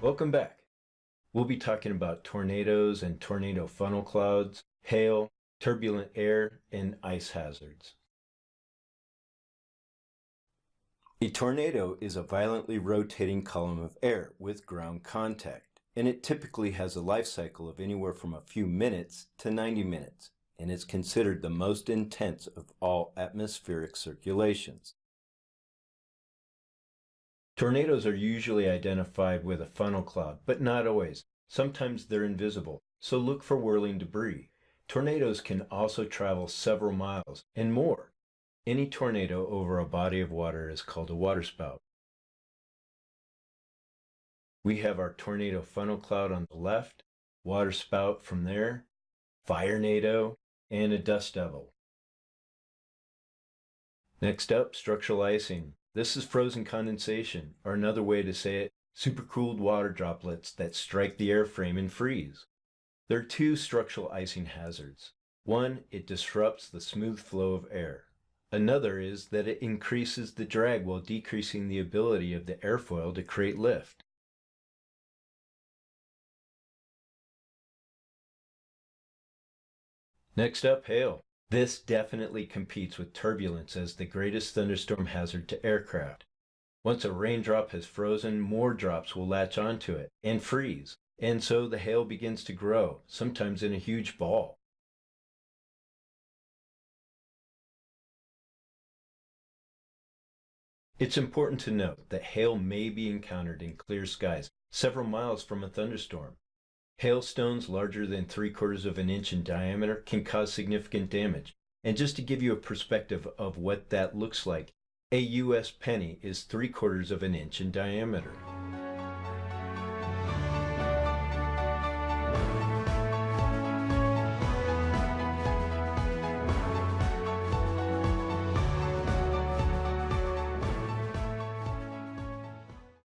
Welcome back. We'll be talking about tornadoes and tornado funnel clouds, hail, turbulent air, and ice hazards. A tornado is a violently rotating column of air with ground contact, and it typically has a life cycle of anywhere from a few minutes to 90 minutes, and is considered the most intense of all atmospheric circulations. Tornadoes are usually identified with a funnel cloud, but not always. Sometimes they're invisible, so look for whirling debris. Tornadoes can also travel several miles and more. Any tornado over a body of water is called a waterspout. We have our tornado funnel cloud on the left, waterspout from there, firenado, and a dust devil. Next up, structural icing. This is frozen condensation, or another way to say it, supercooled water droplets that strike the airframe and freeze. There are two structural icing hazards. One, it disrupts the smooth flow of air. Another is that it increases the drag while decreasing the ability of the airfoil to create lift. Next up, hail. This definitely competes with turbulence as the greatest thunderstorm hazard to aircraft. Once a raindrop has frozen, more drops will latch onto it and freeze, and so the hail begins to grow, sometimes in a huge ball. It's important to note that hail may be encountered in clear skies several miles from a thunderstorm. Hailstones larger than 3/4 of an inch in diameter can cause significant damage. And just to give you a perspective of what that looks like, a US penny is 3/4 of an inch in diameter.